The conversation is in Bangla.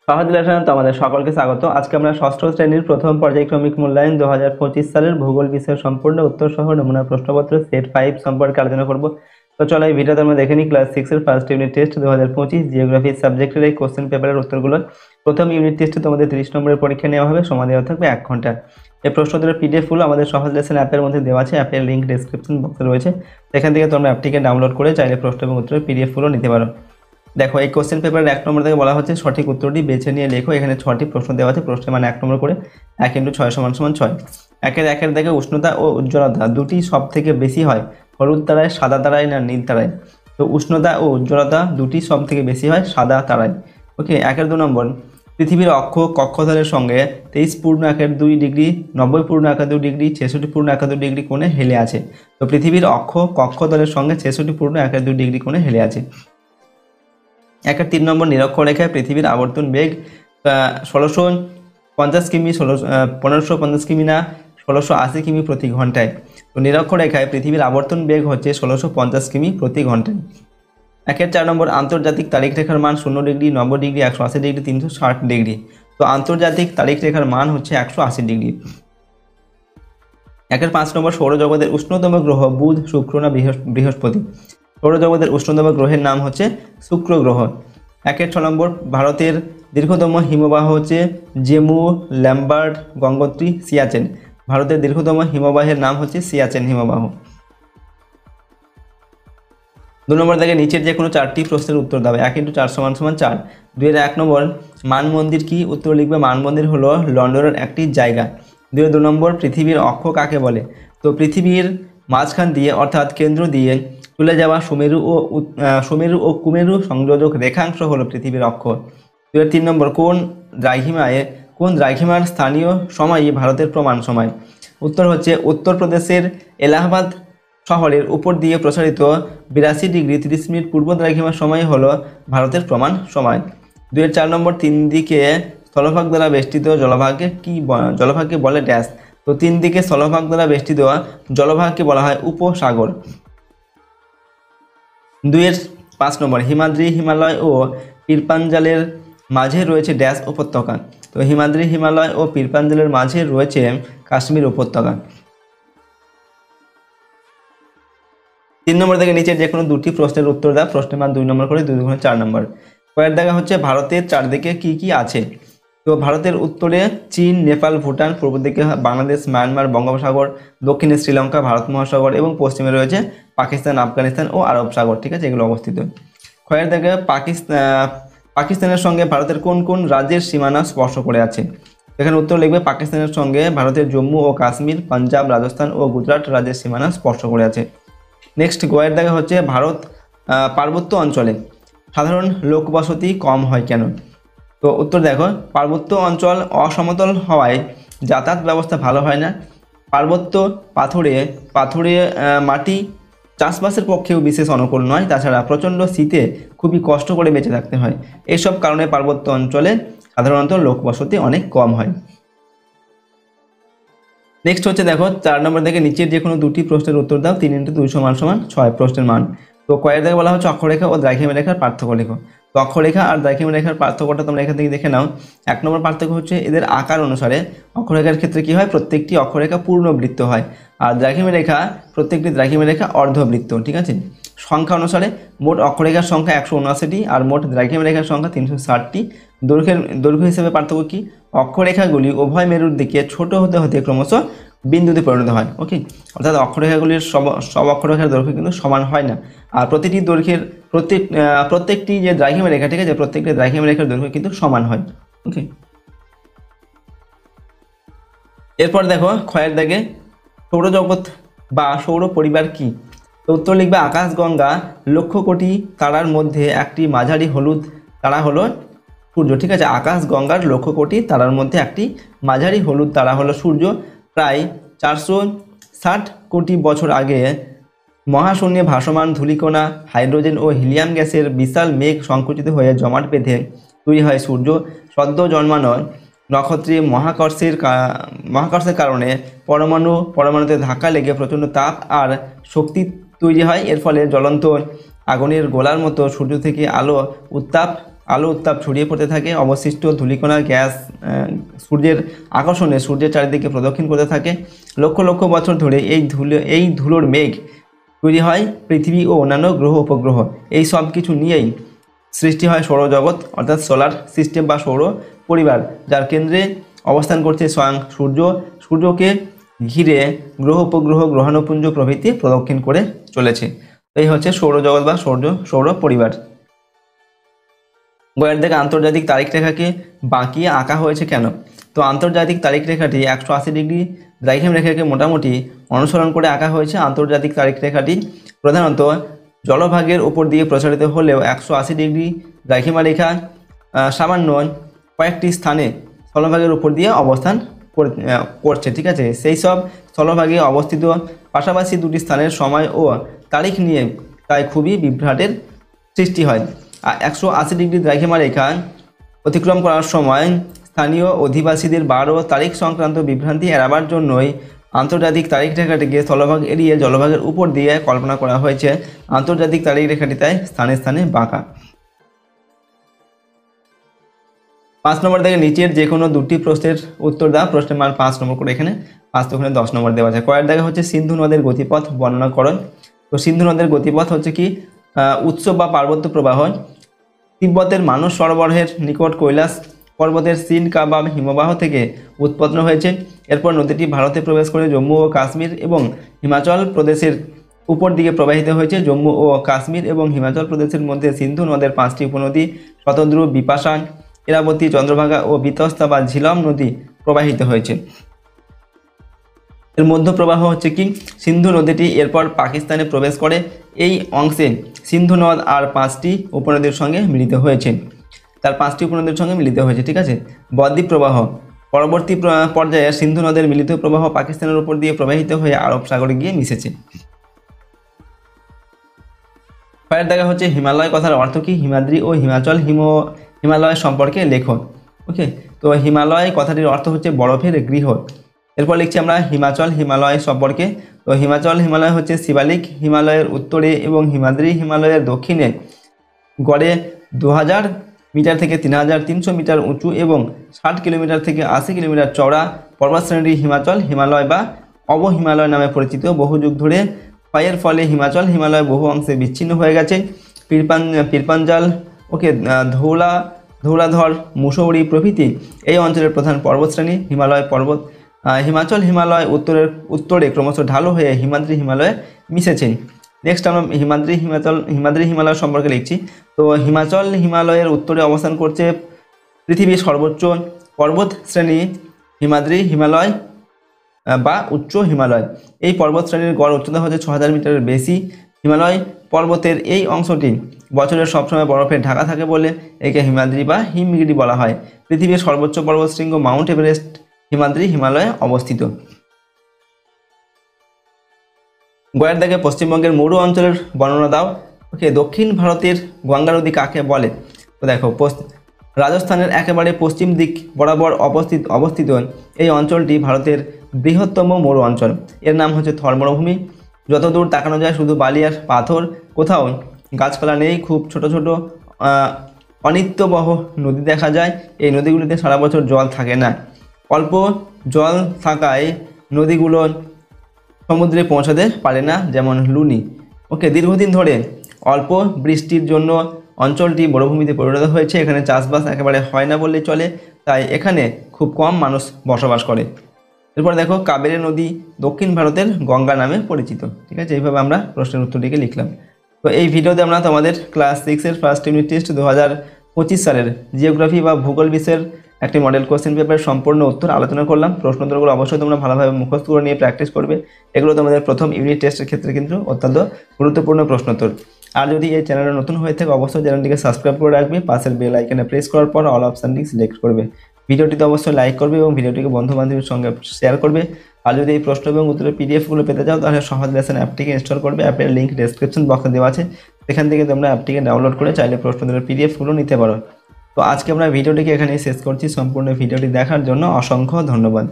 সহজ লেসন তোমাদের সকলকে স্বাগত। আজকে আমরা ষষ্ঠ শ্রেণীর প্রথম পর্যায়ক্রমিক মূল্যায়ন 2025 সালের ভূগোল বিষয়ের সম্পূর্ণ উত্তর সহ নমুনা প্রশ্নপত্র সেট 5 সম্পর্কে আলোচনা করব। তো চলো এই ভিডিওতে আমরা দেখে নিই ক্লাস 6 এর ফার্স্ট ইউনিট টেস্ট 2025 জিওগ্রাফি সাবজেক্টের এই কোশ্চেন পেপারের উত্তরগুলো। প্রথম ইউনিট টেস্টে তোমাদের 30 নম্বরের পরীক্ষা নেওয়া হবে, সময় দেওয়া থাকবে 1 ঘন্টা। এই প্রশ্নোত্তরের পিডিএফ গুলো আমাদের সহজ লেসন অ্যাপের মধ্যে দেওয়া আছে, অ্যাপের লিংক ডেসক্রিপশন বক্সে রয়েছে। এখান থেকে তোমরা অ্যাপটিকে ডাউনলোড করে চাইলে প্রশ্ন এবং উত্তরের পিডিএফ গুলো নিতে পারো। দেখো এই কোশ্চেন পেপারের 1 নম্বর থেকে বলা হচ্ছে সঠিক উত্তরটি বেছে নিয়ে লেখো। এখানে 6টি প্রশ্ন দেওয়া আছে, প্রশ্নের মান 1 নম্বর করে। 1 × 6 = 6। একের দেখে উষ্ণতা ও উজ্জ্বলতা দুটি সব থেকে বেশি হয় হলুদ তারায়, সাদা তারায় না নীল তারায়? তো উষ্ণতা ও উজ্জ্বলতা দুটি সব থেকে বেশি হয় সাদা তারায়। ওকে। 2 নম্বর, পৃথিবীর অক্ষ কক্ষতলের সঙ্গে 23.12 ডিগ্রি, 90.12 ডিগ্রি, 66.12 ডিগ্রি কোণে হেলে আছে। তো পৃথিবীর অক্ষ কক্ষতলের সঙ্গে 66.12 ডিগ্রি কোণে হেলে আছে। 3 নম্বর, নিরক্ষরেখায় পৃথিবীর আবর্তন বেগ 1650 কিমি, 1550 কিমি না 1680 কিমি প্রতি ঘন্টায়। তো নিরক্ষরেখায় পৃথিবীর আবর্তন বেগ হচ্ছে 1650 কিমি প্রতি ঘন্টায়। 4 নম্বর, আন্তর্জাতিক তারিখ রেখার মান 0 ডিগ্রি, 90 ডিগ্রি, 180 ডিগ্রি, 360 ডিগ্রি। তো আন্তর্জাতিক তারিখ রেখার মান হচ্ছে 180 ডিগ্রি। 5 নম্বর, সৌরজগতের উষ্ণতম গ্রহ বুধ, শুক্র না বৃহস্পতি? সৌরজগতের উষ্ণতম গ্রহের নাম হচ্ছে শুক্র গ্রহ। 6 নম্বর, ভারতের দীর্ঘতম হিমবাহ হচ্ছে জেমু, ল্যাম্বার্ট, গঙ্গোত্রী, সিয়াচেন। ভারতের দীর্ঘতম হিমবাহের নাম হচ্ছে সিয়াচেন হিমবাহ। 2 নম্বর থেকে নিচের যে কোনো 4টি প্রশ্নের উত্তর দাও। 1 × 4 = 4। 1 নম্বর, মান মন্দির কি? উত্তর লিখবে মান মন্দির হলো লন্ডনের একটি জায়গা। 2 নম্বর, পৃথিবীর অক্ষ কাকে বলে? তো পৃথিবীর মাঝখান দিয়ে অর্থাৎ কেন্দ্র দিয়ে চলে যাওয়া সুমেরু ও কুমেরু সংযোজক রেখাংশ হলো পৃথিবীর অক্ষ। 3 নম্বর, কোন দ্রাঘিমার স্থানীয় সময়ই ভারতের প্রমাণ সময়? উত্তর হচ্ছে উত্তরপ্রদেশের এলাহাবাদ শহরের উপর দিয়ে প্রসারিত 82 ডিগ্রি 30 মিনিট পূর্ব দ্রাঘিমার সময় হলো ভারতের প্রমাণ সময়। 4 নম্বর, 3 দিকে স্থলভাগ দ্বারা বেষ্টিত জলভাগকে বলে ড্যাশ? তো 3 দিকে স্থলভাগ দ্বারা বেষ্টিত জলভাগকে বলা হয় উপসাগর। 5 নম্বর, হিমাদ্রি হিমালয় ও পীরপাঞ্জালের মাঝে রয়েছে ড্যাশ উপত্যকা? তো হিমাদ্রি হিমালয় ও পীরপাঞ্জালের মাঝে রয়েছে কাশ্মীর উপত্যকা। 3 নম্বর থেকে নিচের যে কোনো 2টি প্রশ্নের উত্তর দাও। প্রশ্নের মান 2 নম্বর করে, 2 × 4 নম্বর। কয়ের দেখা হচ্ছে ভারতের চারদিকে কি কি আছে? তো ভারতের উত্তরে চীন, নেপাল, ভুটান, পূর্ব দিকে বাংলাদেশ, মায়ানমার, বঙ্গোপসাগর, দক্ষিণে শ্রীলঙ্কা, ভারত মহাসাগর এবং পশ্চিমে রয়েছে পাকিস্তান, আফগানিস্তান ও আরব সাগর। ঠিক আছে, এগুলো অবস্থিত। ক্ষয়ের দেখা পাকিস্তানের সঙ্গে ভারতের কোন কোন রাজ্যের সীমানা স্পর্শ করে আছে? এখানে উত্তর লিখবে পাকিস্তানের সঙ্গে ভারতের জম্মু ও কাশ্মীর, পাঞ্জাব, রাজস্থান ও গুজরাট রাজ্যের সীমানা স্পর্শ করে আছে। নেক্সট গোয়ের দেখা হচ্ছে ভারত পার্বত্য অঞ্চলে সাধারণ লোকবসতি কম হয় কেন? তো উত্তর দেখো, পার্বত্য অঞ্চল অসমতল হওয়ায় যাতায়াত ব্যবস্থা ভালো হয় না। পার্বত্য পাথুরে মাটি চাষবাসের পক্ষেও বিশেষ অনুকূল নয়। তাছাড়া প্রচণ্ড শীতে খুবই কষ্ট করে বেঁচে থাকতে হয়। এইসব কারণে পার্বত্য অঞ্চলে সাধারণত লোকবসতি অনেক কম হয়। নেক্সট হচ্ছে দেখো 4 নম্বর থেকে নিচের যে কোনো 2টি প্রশ্নের উত্তর দাও। 3 × 2 = 6 প্রশ্নের মান। তো কয়ের দেখে বলা হচ্ছে অক্ষরেখা ও দ্রাঘিমা রেখার পার্থক্য লেখো। তো অক্ষরেখা আর দ্রাঘিমা রেখার পার্থক্যটা তোমরা এখান থেকে দেখে নাও। 1 নম্বর পার্থক্য হচ্ছে এদের আকার অনুসারে অক্ষরেখার ক্ষেত্রে কি হয়, প্রত্যেকটি অক্ষরেখা পূর্ণবৃত্ত হয়, আর প্রত্যেকটি দ্রাঘিমা রেখা অর্ধবৃত্ত। ঠিক আছে। সংখ্যা অনুসারে মোট অক্ষরেখার সংখ্যা 179টি আর মোট দ্রাঘিমা রেখার সংখ্যা 360টি। দৈর্ঘ্য হিসেবে পার্থক্য কি? অক্ষরেখাগুলি উভয় মেরুর দিকে ছোট হতে হতে ক্রমশ বিন্দুতে পরিণত হয়। ওকে, অর্থাৎ অক্ষরেখাগুলির সব অক্ষরেখার দৈর্ঘ্য কিন্তু সমান হয় না, আর প্রত্যেকটি যে দ্রাঘিমা রেখা, ঠিক আছে, প্রত্যেকটি দ্রাঘিমা রেখার দৈর্ঘ্য কিন্তু সমান হয়। ওকে। এরপর দেখো ক্ষয়ের দাগে সৌরজগৎ বা সৌর পরিবার কি? তো উত্তর লিখবে আকাশগঙ্গা লক্ষ কোটি তারার মধ্যে একটি মাঝারি হলুদ তারা হলো সূর্য। ঠিক আছে, আকাশগঙ্গার লক্ষ কোটি তারার মধ্যে একটি মাঝারি হলুদ তারা হলো সূর্য। প্রায় 460 কোটি বছর আগে মহাশূন্যে ভাসমান ধূলিকণা, হাইড্রোজেন ও হিলিয়াম গ্যাসের বিশাল মেঘ সংকুচিত হয়ে জমাট বেঁধে তৈরি হয় সূর্য। সদ্য জন্মানো নক্ষত্রে মহাকর্ষের কারণে পরমাণুতে ধাক্কা লেগে প্রচণ্ড তাপ আর শক্তি তৈরি হয়। এর ফলে জ্বলন্ত আগুনের গোলার মতো সূর্য থেকে আলো উত্তাপ আলো উত্তাপ ছড়িয়ে পড়তে থাকে, অবশিষ্ট ধূলিকণা গ্যাস সূর্যের আকর্ষণে সূর্যের চারিদিকে প্রদক্ষিণ করতে থাকে। লক্ষ লক্ষ বছর ধরে এই ধুলোর মেঘ তৈরি হয় পৃথিবী ও অন্যান্য গ্রহ উপগ্রহ। এই সব কিছু নিয়েই সৃষ্টি হয় সৌরজগৎ অর্থাৎ সোলার সিস্টেম বা সৌর পরিবার, যার কেন্দ্রে অবস্থান করছে স্বয়ং সূর্য। সূর্যকে ঘিরে গ্রহ উপগ্রহ গ্রহাণুপুঞ্জ প্রভৃতি প্রদক্ষিণ করে চলেছে। এই হচ্ছে সৌরজগৎ বা সৌর পরিবার। বইয়ের দিকে আন্তর্জাতিক তারিখ রেখাকে বাঁকিয়ে আঁকা হয়েছে কেন? তো আন্তর্জাতিক তারিখ রেখাটি 180 ডিগ্রি দ্রাঘিম রেখাকে মোটামুটি অনুসরণ করে আঁকা হয়েছে। আন্তর্জাতিক তারিখ রেখাটি প্রধানত জলভাগের উপর দিয়ে প্রসারিত হলেও 180 ডিগ্রি দ্রাঘিমা রেখা সামান্য কয়েকটি স্থানে স্থলভাগের উপর দিয়ে অবস্থান করছে। ঠিক আছে, সেই সব স্থলভাগে অবস্থিত পাশাপাশি দুটি স্থানের সময় ও তারিখ নিয়ে তাই খুবই বিভ্রাটের সৃষ্টি হয়। 180 ডিগ্রি দ্রাঘিমা রেখা অতিক্রম করার সময় স্থানীয় অধিবাসীদের বার ও তারিখ সংক্রান্ত বিভ্রান্তি এড়াবার জন্যই আন্তর্জাতিক তারিখ রেখাটিকে স্থলভাগ এড়িয়ে জলভাগের উপর দিয়ে কল্পনা করা হয়েছে। আন্তর্জাতিক তারিখ রেখাটি তাই স্থানে স্থানে বাঁকা। 5 নম্বর থেকে নিচের যে কোনো দুটি প্রশ্নের উত্তর দাও। প্রশ্নের মান 5 নম্বর করে এখানে 5 তো ওখানে 10 নম্বর দেওয়া আছে। কয়ের দেখা হচ্ছে সিন্ধু নদের গতিপথ বর্ণনা করো। তো সিন্ধু নদের গতিপথ হচ্ছে কি উৎস বা পার্বত্য প্রবাহ তিব্বতের মানস সরোবরের নিকট কৈলাস পর্বতের সিনকা বা হিমবাহ থেকে উৎপন্ন হয়েছে। এরপর নদীটি ভারতে প্রবেশ করে জম্মু ও কাশ্মীর এবং হিমাচল প্রদেশের উপর দিকে প্রবাহিত হয়েছে। জম্মু ও কাশ্মীর এবং হিমাচল প্রদেশের মধ্যে সিন্ধু নদের 5টি উপনদী শতদ্রু, বিপাশা, ইরাবতী, চন্দ্রভাগা ও বিতস্তা বা ঝিলম নদী প্রবাহিত হয়েছে। এর মধ্য প্রবাহ হচ্ছে কি সিন্ধু নদীটি এরপর পাকিস্তানে প্রবেশ করে। এই অংশে সিন্ধু নদ আর 5টি উপনদীর সঙ্গে মিলিত হয়েছে, তার 5টি উপনদীর সঙ্গে মিলিত হয়েছে। ঠিক আছে, বদ্বীপ প্রবাহ পরবর্তী পর্যায়ে সিন্ধু নদের মিলিত প্রবাহ পাকিস্তানের উপর দিয়ে প্রবাহিত হয়ে আরব সাগরে গিয়ে মিশেছে। পরের দেখা হচ্ছে হিমালয় কথার অর্থ কি? হিমাদ্রি ও হিমাচল হিমালয় সম্পর্কে লেখো। ওকে, তো হিমালয় কথাটির অর্থ হচ্ছে বরফের গৃহ। এরপর লিখছি আমরা হিমাচল হিমালয় সম্পর্কে। তো হিমাচল হিমালয় হচ্ছে শিবালিক হিমালয়ের উত্তরে এবং হিমাদ্রি হিমালয়ের দক্ষিণে গড়ে 2000 মিটার থেকে 3300 মিটার উঁচু এবং 60 কিলোমিটার থেকে 80 কিলোমিটার চওড়া পর্বতশ্রেণী হিমাচল হিমালয় বা অবহিমালয় নামে পরিচিত। বহু যুগ ধরে ক্ষয়ের ফলে হিমাচল হিমালয় বহু অংশে বিচ্ছিন্ন হয়ে গেছে। পীরপাঞ্জাল ওকে ধৌলাধর, মুসৌরি প্রভৃতি এই অঞ্চলের প্রধান পর্বতশ্রেণী। হিমাচল হিমালয় উত্তরে ক্রমশ ঢালু হয়ে হিমাদ্রি হিমালয়ে মিশেছে। নেক্সট আমরা হিমাদ্রি হিমালয় সম্পর্কে লিখছি। তো হিমাচল হিমালয়ের উত্তরে অবস্থান করছে পৃথিবীর সর্বোচ্চ পর্বত শ্রেণী হিমাদ্রি হিমালয় বা উচ্চ হিমালয়। এই পর্বত শ্রেণীর গড় উচ্চতা হচ্ছে 6000 মিটারের বেশি। হিমালয় পর্বতের এই অংশটি বছরের সবসময় বরফে ঢাকা থাকে বলে একে হিমাদ্রি বা হিমগিরি বলা হয়। পৃথিবীর সর্বোচ্চ পর্বতশৃঙ্গ মাউন্ট এভারেস্ট হিমাদ্রি হিমালয়ে অবস্থিত। গয়ের দাগে পশ্চিমবঙ্গের মরু অঞ্চলের বর্ণনা দাও। ওকে, দক্ষিণ ভারতের গঙ্গা নদী কাকে বলে? তো দেখো, রাজস্থানের একেবারে পশ্চিম দিক বরাবর অবস্থিত এই অঞ্চলটি ভারতের বৃহত্তম মরু অঞ্চল। এর নাম হচ্ছে থর মরুভূমি। যতদূর তাকানো যায় শুধু বালি আর পাথর, কোথাও গাছপালা নেই। খুব ছোট ছোট অনিত্যবহ নদী দেখা যায়। এই নদীগুলিতে সারা বছর জল থাকে না। অল্প জল থাকায় নদীগুলো সমুদ্রে পৌঁছাতে পারে না, যেমন লুনি। ওকে, দীর্ঘদিন ধরে অল্প বৃষ্টির জন্য অঞ্চলটি মরুভূমিতে পরিণত হয়েছে। এখানে চাষবাস একেবারে হয় না বললেই চলে, তাই এখানে খুব কম মানুষ বসবাস করে। এরপর দেখো, কাবেরী নদী দক্ষিণ ভারতের গঙ্গা নামে পরিচিত। ঠিক আছে, এইভাবে আমরা প্রশ্নের উত্তরটিকে লিখলাম। তো এই ভিডিওতে আমরা তোমাদের ক্লাস 6-এর ফার্স্ট ইউনিট টেস্ট 2025 সালের জিওগ্রাফি বা ভূগোল বিষয়ের একটি মডেল কোশ্চেন পেপারের সম্পূর্ণ উত্তর আলোচনা করলাম। প্রশ্নোত্তরগুলো অবশ্যই তোমরা ভালোভাবে মুখস্থ করে নিয়ে প্র্যাকটিস করবে। এগুলো তোমাদের প্রথম ইউনিট টেস্টের ক্ষেত্রে কিন্তু অত্যন্ত গুরুত্বপূর্ণ প্রশ্নোত্তর। আর যদি এই চ্যানেলে নতুন হয়ে থাকে অবশ্যই চ্যানেলটিকে সাবস্ক্রাইব করে রাখবে। পাশের বেল আইকনে প্রেস করার পর অল অপশানটি সিলেক্ট করবে। ভিডিওটিতে অবশ্যই লাইক করবে এবং ভিডিওটিকে বন্ধু বান্ধবের সঙ্গে শেয়ার করবে। আর যদি এই প্রশ্ন এবং উত্তরের পিডিএফগুলো পেতে চাও তাহলে সহজ লেসন অ্যাপটিকে ইনস্টল করবে। অ্যাপের লিঙ্ক ডেসক্রিপশন বক্সে দেওয়া আছে, সেখান থেকে তোমরা অ্যাপটিকে ডাউনলোড করে চাইলে প্রশ্নোত্তরের পিডিএফগুলো নিতে পারো। তো আজকে আমরা ভিডিওটিকে এখানেই শেষ করছি। সম্পূর্ণ ভিডিওটি দেখার জন্য অসংখ্য ধন্যবাদ।